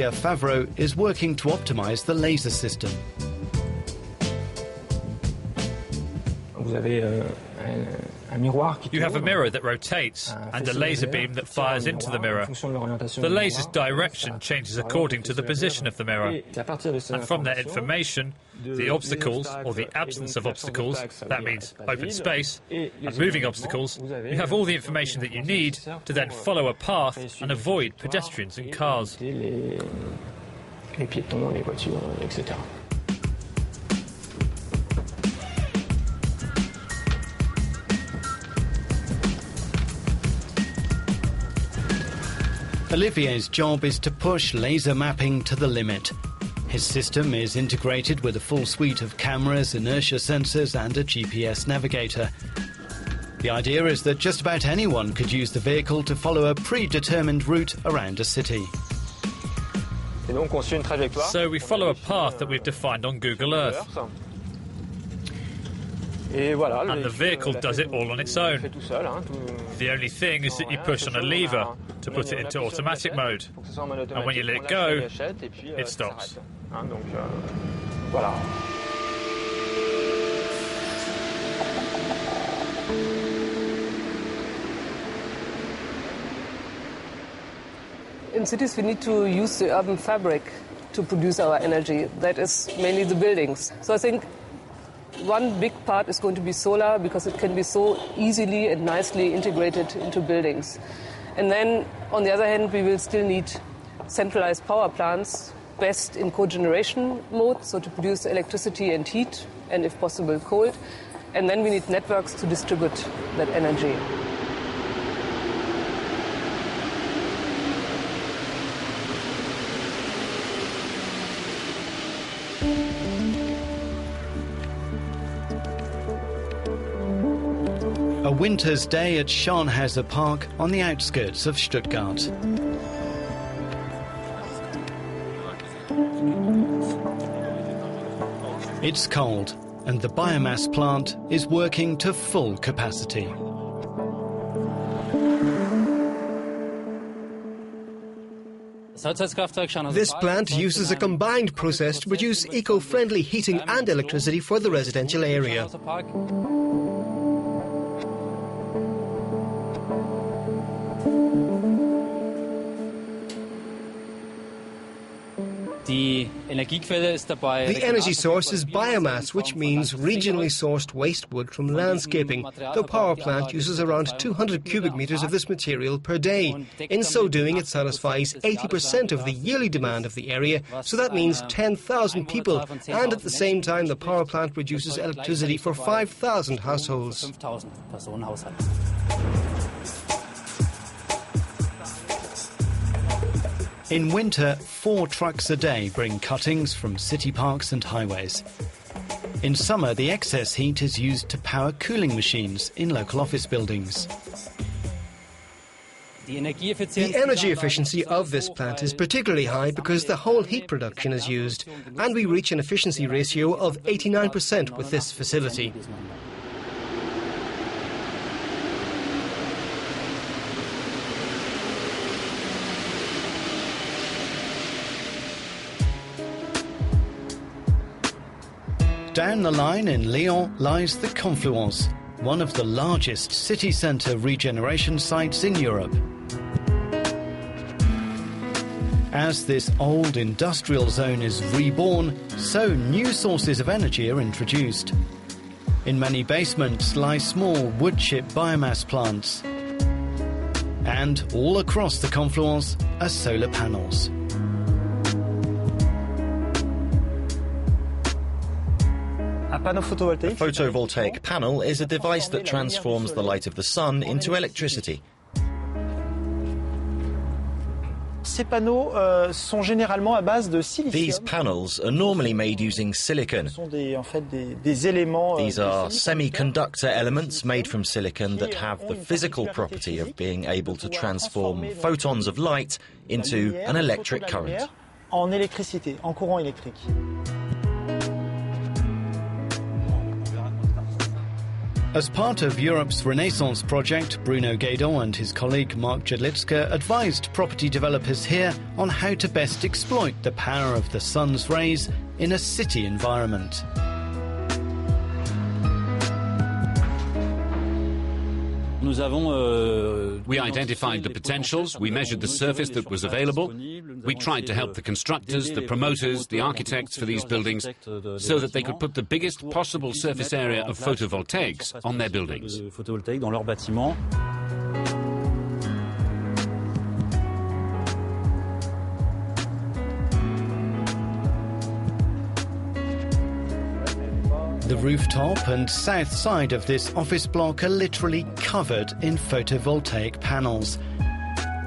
Favreau is working to optimize the laser system. You have a mirror that rotates and a laser beam that fires into the mirror. The laser's direction changes according to the position of the mirror. And from that information, the obstacles or the absence of obstacles, that means open space, and moving obstacles, you have all the information that you need to then follow a path and avoid pedestrians and cars. Olivier's job is to push laser mapping to the limit. His system is integrated with a full suite of cameras, inertia sensors and a GPS navigator. The idea is that just about anyone could use the vehicle to follow a predetermined route around a city. So we follow a path that we've defined on Google Earth. And the vehicle does it all on its own. The only thing is that you push on a lever to put it into automatic mode. And when you let it go, it stops. In cities, we need to use the urban fabric to produce our energy. That is mainly the buildings. So I think one big part is going to be solar, because it can be so easily and nicely integrated into buildings. And then, on the other hand, we will still need centralized power plants, best in cogeneration mode, so to produce electricity and heat, and if possible, cold. And then we need networks to distribute that energy. A winter's day at Schönhauser Park on the outskirts of Stuttgart. It's cold, and the biomass plant is working to full capacity. This plant uses a combined process to produce eco-friendly heating and electricity for the residential area. The energy source is biomass, which means regionally sourced waste wood from landscaping. The power plant uses around 200 cubic meters of this material per day. In so doing, it satisfies 80% of the yearly demand of the area, so that means 10,000 people. And at the same time, the power plant produces electricity for 5,000 households. In winter, 4 trucks a day bring cuttings from city parks and highways. In summer, the excess heat is used to power cooling machines in local office buildings. The energy efficiency of this plant is particularly high because the whole heat production is used, and we reach an efficiency ratio of 89% with this facility. Down the line in Lyon lies the Confluence, one of the largest city centre regeneration sites in Europe. As this old industrial zone is reborn, so new sources of energy are introduced. In many basements lie small wood chip biomass plants. And all across the Confluence are solar panels. A photovoltaic panel is a device that transforms the light of the sun into electricity. These panels are normally made using silicon. These are semiconductor elements made from silicon that have the physical property of being able to transform photons of light into an electric current. As part of Europe's Renaissance project, Bruno Guédon and his colleague Mark Jedlicka advised property developers here on how to best exploit the power of the sun's rays in a city environment. We identified the potentials, we measured the surface that was available, we tried to help the constructors, the promoters, the architects for these buildings, so that they could put the biggest possible surface area of photovoltaics on their buildings. The rooftop and south side of this office block are literally covered in photovoltaic panels.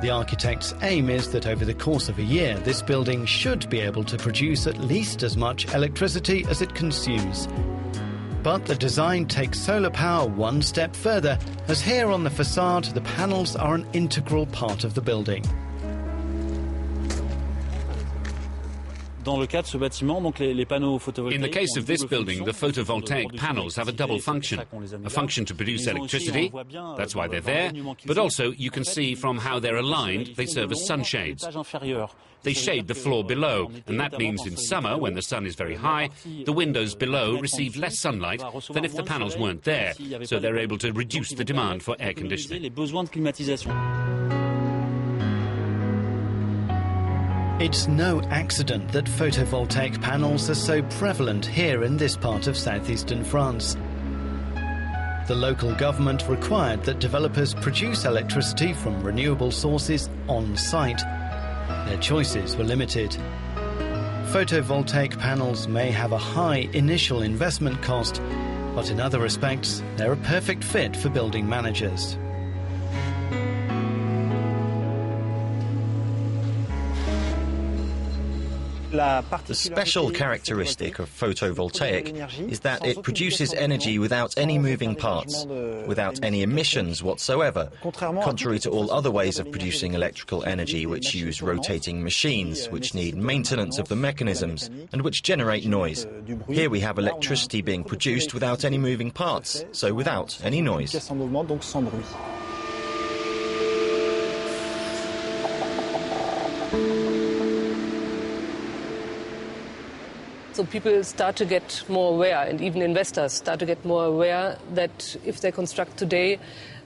The architect's aim is that over the course of a year, this building should be able to produce at least as much electricity as it consumes. But the design takes solar power one step further, as here on the facade, the panels are an integral part of the building. In the case of this building, the photovoltaic panels have a double function. A function to produce electricity, that's why they're there, but also you can see from how they're aligned, they serve as sunshades. They shade the floor below, and that means in summer, when the sun is very high, the windows below receive less sunlight than if the panels weren't there, so they're able to reduce the demand for air conditioning. It's no accident that photovoltaic panels are so prevalent here in this part of southeastern France. The local government required that developers produce electricity from renewable sources on site. Their choices were limited. Photovoltaic panels may have a high initial investment cost, but in other respects, they're a perfect fit for building managers. The special characteristic of photovoltaic is that it produces energy without any moving parts, without any emissions whatsoever, contrary to all other ways of producing electrical energy which use rotating machines, which need maintenance of the mechanisms, and which generate noise. Here we have electricity being produced without any moving parts, so without any noise. So people start to get more aware, and even investors start to get more aware that if they construct today,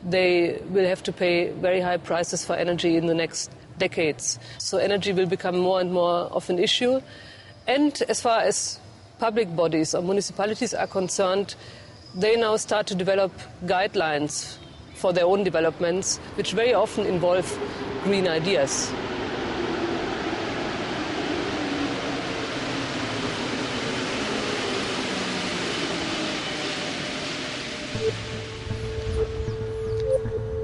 they will have to pay very high prices for energy in the next decades. So energy will become more and more of an issue. And as far as public bodies or municipalities are concerned, they now start to develop guidelines for their own developments, which very often involve green ideas.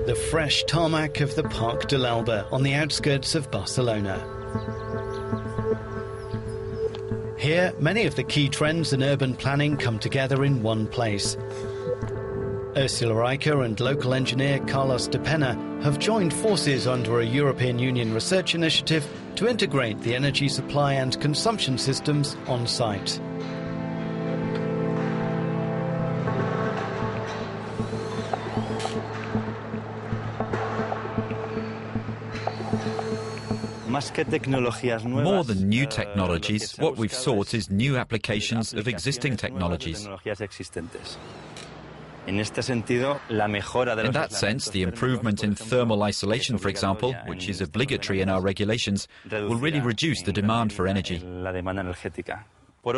The fresh tarmac of the Parc de l'Alba on the outskirts of Barcelona. Here, many of the key trends in urban planning come together in one place. Ursula Reicher and local engineer Carlos de Pena have joined forces under a European Union research initiative to integrate the energy supply and consumption systems on site. More than new technologies, what we've sought is new applications of existing technologies. In that sense, the improvement in thermal isolation, for example, which is obligatory in our regulations, will really reduce the demand for energy. We're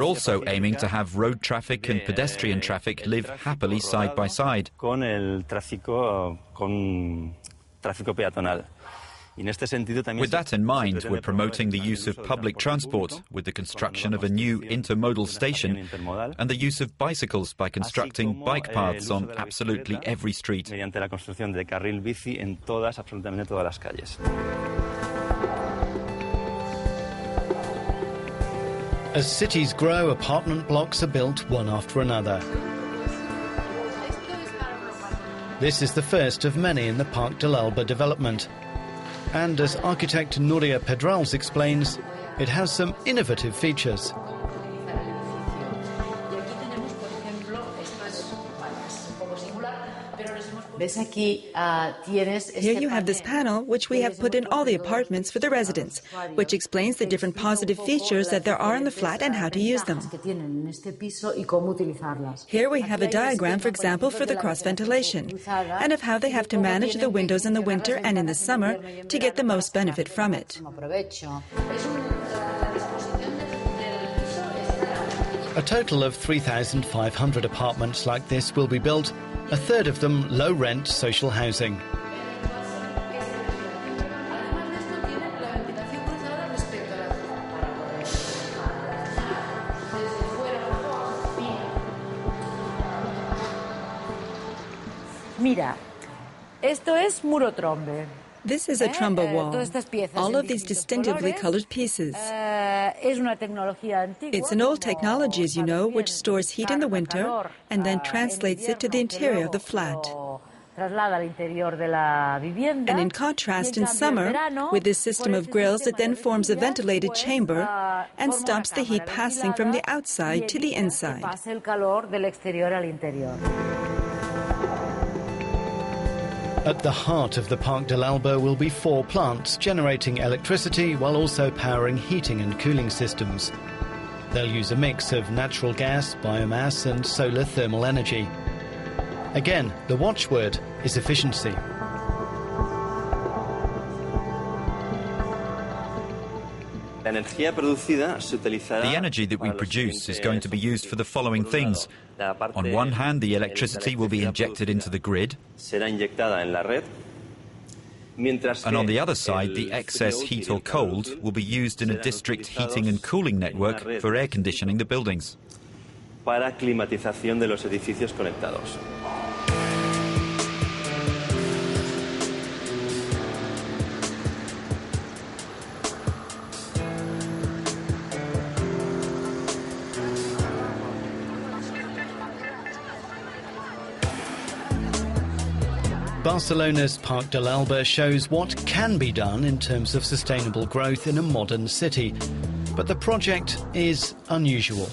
also aiming to have road traffic and pedestrian traffic live happily side by side. With that in mind, we're promoting the use of public transport with the construction of a new intermodal station and the use of bicycles by constructing bike paths on absolutely every street. As cities grow, apartment blocks are built one after another. This is the first of many in the Parc de l'Alba development. And as architect Nuria Pedrals explains, it has some innovative features. Here you have this panel, which we have put in all the apartments for the residents, which explains the different positive features that there are in the flat and how to use them. Here we have a diagram, for example, for the cross ventilation, and of how they have to manage the windows in the winter and in the summer to get the most benefit from it. A total of 3,500 apartments like this will be built, a third of them low-rent social housing. Mira, esto es muro trombe. This is a tromba wall, all of these distinctively colored pieces. It's an old technology, as you know, which stores heat in the winter and then translates it to the interior of the flat. And in contrast, in summer, with this system of grills, it then forms a ventilated chamber and stops the heat passing from the outside to the inside. At the heart of the Parc de l'Alba will be 4 plants generating electricity while also powering heating and cooling systems. They'll use a mix of natural gas, biomass and solar thermal energy. Again, the watchword is efficiency. The energy that we produce is going to be used for the following things. On one hand, the electricity will be injected into the grid, and on the other side, the excess heat or cold will be used in a district heating and cooling network for air conditioning the buildings. Barcelona's Parc de l'Alba shows what can be done in terms of sustainable growth in a modern city. But the project is unusual.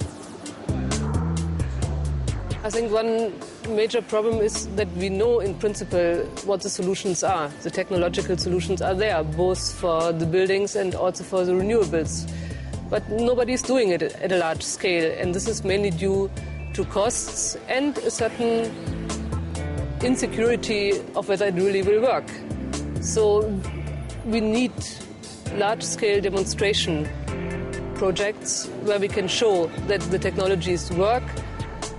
I think one major problem is that we know in principle what the solutions are. The technological solutions are there, both for the buildings and also for the renewables. But nobody's doing it at a large scale, and this is mainly due to costs and a certain insecurity of whether it really will work. So we need large-scale demonstration projects where we can show that the technologies work,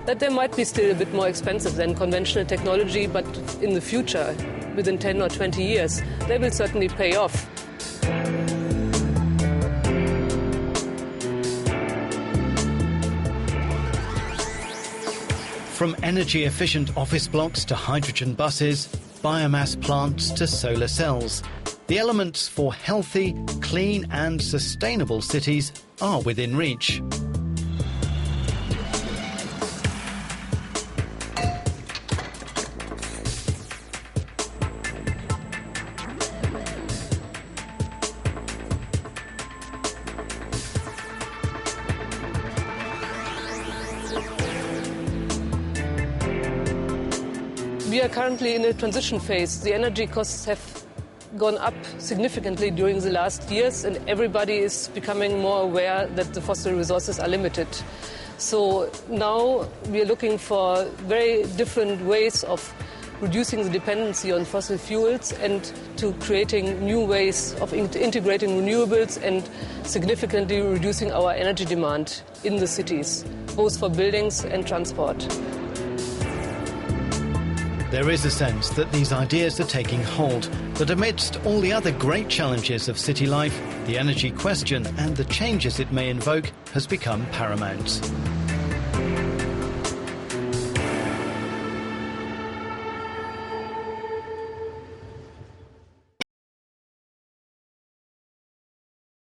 that they might be still a bit more expensive than conventional technology, but in the future, within 10 or 20 years, they will certainly pay off. From energy-efficient office blocks to hydrogen buses, biomass plants to solar cells, the elements for healthy, clean and sustainable cities are within reach. We are currently in a transition phase. The energy costs have gone up significantly during the last years, and everybody is becoming more aware that the fossil resources are limited. So now we are looking for very different ways of reducing the dependency on fossil fuels and to creating new ways of integrating renewables and significantly reducing our energy demand in the cities, both for buildings and transport. There is a sense that these ideas are taking hold, but amidst all the other great challenges of city life, the energy question and the changes it may invoke has become paramount.